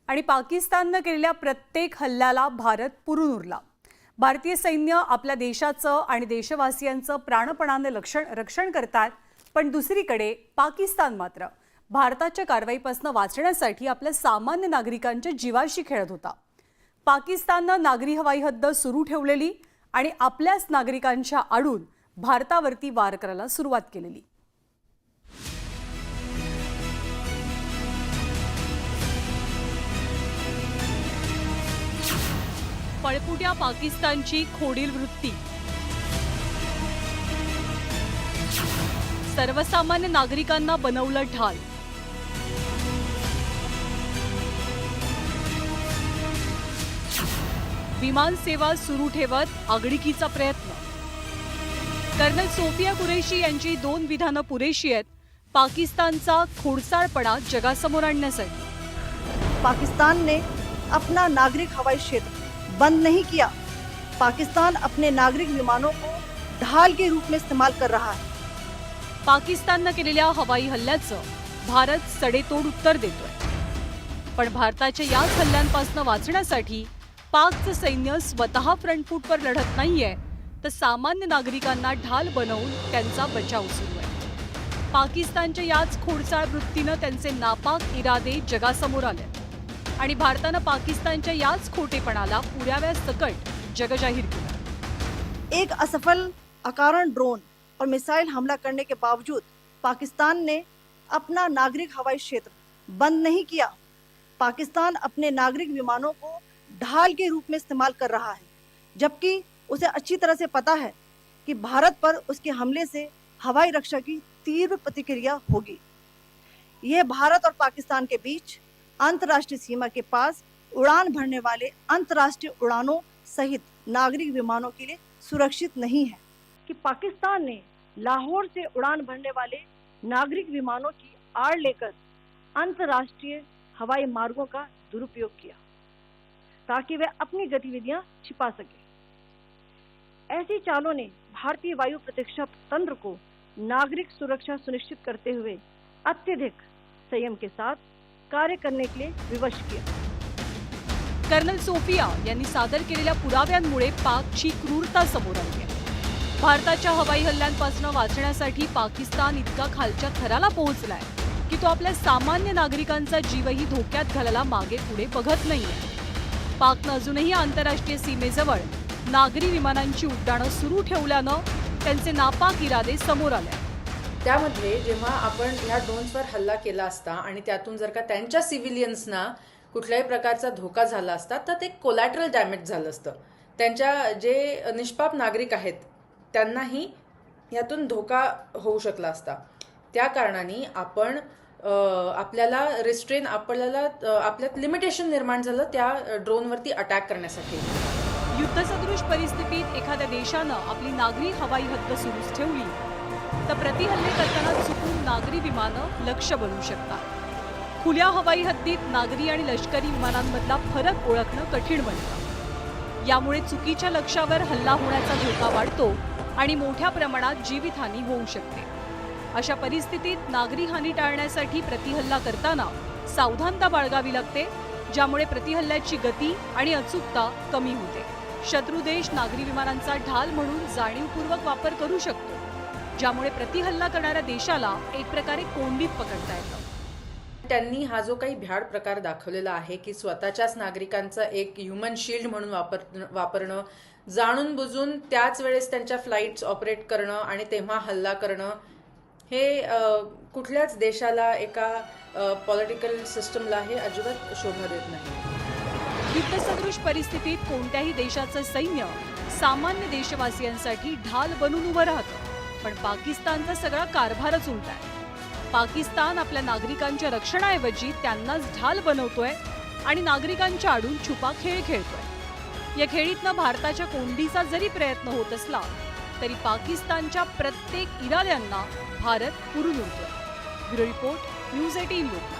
आणि पाकिस्तानने केलेल्या प्रत्येक हल्ल्याला भारत पुरून उरला। भारतीय सैन्य आपल्या देशाचं आणि देशवासियांचं प्राणपणाने रक्षण करतात, पण दुसरीकडे पाकिस्तान मात्र भारताच्या कारवाईपासून वाचण्यासाठी आपल्या सामान्य नागरिकांच्या जीवाशी खेळत होता। पाकिस्तानने नागरी हवाई हद्द सुरू ठेवलेली आणि आपल्याच नागरिकांच्या आडून भारतावरती वार करायला सुरुवात केलेली। पळपुट्या पाकिस्तानची खोडील वृत्ती, सर्वसामान्य नागरिकांना बनवलं ढाल। विमान सेवा सुरू ठेवत आगळिकीचा प्रयत्न। कर्नल सोफिया कुरैशी यांची 2 विधानं पुरेशी आहेत पाकिस्तानचा खोडसाळपणा जगासमोर आणण्यासाठी। पाकिस्तान ने अपना नागरिक हवाई क्षेत्र बंद नहीं किया। पाकिस्तान अपने नागरिक विमानों को ढाल के रूप में इस्तेमाल कर रहा है। पाकिस्तानने केलेल्या हवाई हल्ल्याचं भारत सडेतोड उत्तर देतोय, पण भारताच्या याच हल्ल्यांपासून वाचण्यासाठी पाकचं सैन्य स्वतः फ्रंटफूटवर लढत नाहीये, तर सामान्य नागरिकांना ढाल बनवून त्यांचा बचाव सुरू आहे। पाकिस्तानच्या याच खोडसाळ वृत्तीनं त्यांचे नापाक इरादे जगासमोर आले आणि भारतानं पाकिस्तानच्या याच खोटेपणाला पुराव्यासकट जगजाहीर केलं। एक असफल अकारण ड्रोन और मिसाइल हमला करने के बावजूद पाकिस्तान ने अपना नागरिक हवाई क्षेत्र बंद नहीं किया। पाकिस्तान अपने नागरिक विमानों को ढाल के रूप में इस्तेमाल कर रहा है, जबकि उसे अच्छी तरह से पता है कि भारत पर उसके हमले से हवाई रक्षा की तीव्र प्रतिक्रिया होगी। यह भारत और पाकिस्तान के बीच अंतर्राष्ट्रीय सीमा के पास उड़ान भरने वाले अंतर्राष्ट्रीय उड़ानों सहित नागरिक विमानों के लिए सुरक्षित नहीं है कि पाकिस्तान ने लाहौर से उड़ान भरने वाले नागरिक विमानों की आड़ लेकर अंतर्राष्ट्रीय हवाई मार्गों का दुरुपयोग किया ताकि वे अपनी गतिविधियां छिपा सके। ऐसी चालों ने भारतीय वायु प्रतिरक्षा तंत्र को नागरिक सुरक्षा सुनिश्चित करते हुए अत्यधिक संयम के साथ कार्य करने के लिए विवश किया। कर्नल सोफिया यांनी सादर केलेल्या पुराव्यांमुळे पाकची क्रूरता समोर आली आहे। भारताच्या हवाई हल्ल्यांपासून वाचण्यासाठी पाकिस्तान इतका खालच्या थराला पोहोचलाय की तो आपल्या सामान्य नागरिकांचा जीवही धोक्यात घालायला मागे पुढे बघत नाहीये। पाकनं अजूनही आंतरराष्ट्रीय सीमेजवळ नागरी विमानांची उड्डाणं सुरू ठेवल्यानं त्यांचे नापाक इरादे समोर आले। त्यामध्ये जेव्हा आपण ह्या ड्रोन्सवर हल्ला केला असता आणि त्यातून जर का त्यांच्या सिव्हिलियन्सना कुठल्याही प्रकारचा धोका झाला असता तर ते कोलॅटरल डॅमेज झालं असतं। त्यांच्या जे निष्पाप नागरिक आहेत त्यांनाही यातून धोका होऊ शकला असता। त्या कारणाने आपण आपल्याला आपल्यात लिमिटेशन निर्माण झालं त्या ड्रोनवरती अटॅक करण्यासाठी। युद्धसदृश परिस्थितीत एखाद्या देशानं आपली नागरी हवाई हद्द सुरूच ठेवली तर प्रतिहल्ले करताना चुकून नागरी विमानं लक्ष्य बनू शकतात। खुल्या हवाई हद्दीत नागरी आणि लष्करी विमानांमधला फरक ओळखणं कठीण बनतं। यामुळे चुकीच्या लक्ष्यावर हल्ला होण्याचा धोका वाढतो आणि मोठ्या प्रमाणात जीवितहानी होऊ शकते। अशा परिस्थितीत नागरी हानी टाळण्यासाठी प्रतिहल्ला करताना सावधानता बाळगावी लागते, ज्यामुळे प्रतिहल्ल्याची गती आणि अचूकता कमी होते। शत्रू देश नागरी विमानांचा ढाल म्हणून जाणीवपूर्वक वापर करू शकतो, ज्यामुळे प्रतिहल्ला करणाऱ्या देशाला एक प्रकारे कोंडीत पकडता येतं। त्यांनी हा जो काही भ्याड प्रकार दाखवलेला आहे की स्वतःच्याच नागरिकांचा एक ह्युमन शिल्ड म्हणून वापरणं, जाणून बुजून त्याच वेळेस त्यांच्या फ्लाईट्स ऑपरेट करणं आणि तेव्हा हल्ला करणं, हे कुठल्याच देशाला एका पॉलिटिकल सिस्टमला हे अजिबात शोभा देत नाही। युद्धसदृश परिस्थितीत कोणत्याही देशाचं सैन्य सामान्य देशवासियांसाठी ढाल बनून उभं राहतं, पण पाकिस्तानचा सगळा कारभारच उलटा आहे। पाकिस्तान आपल्या नागरिकांच्या रक्षणाऐवजी त्यांनाच ढाल बनवतोय आणि नागरिकांच्या आडून छुपा खेळ खेळतोय। या खेळीतनं भारताच्या कोंडीचा जरी प्रयत्न होत असला तरी पाकिस्तानच्या प्रत्येक इराद्यांना भारत पुरून उरतोय। Bureau report, news 18 Lokmat.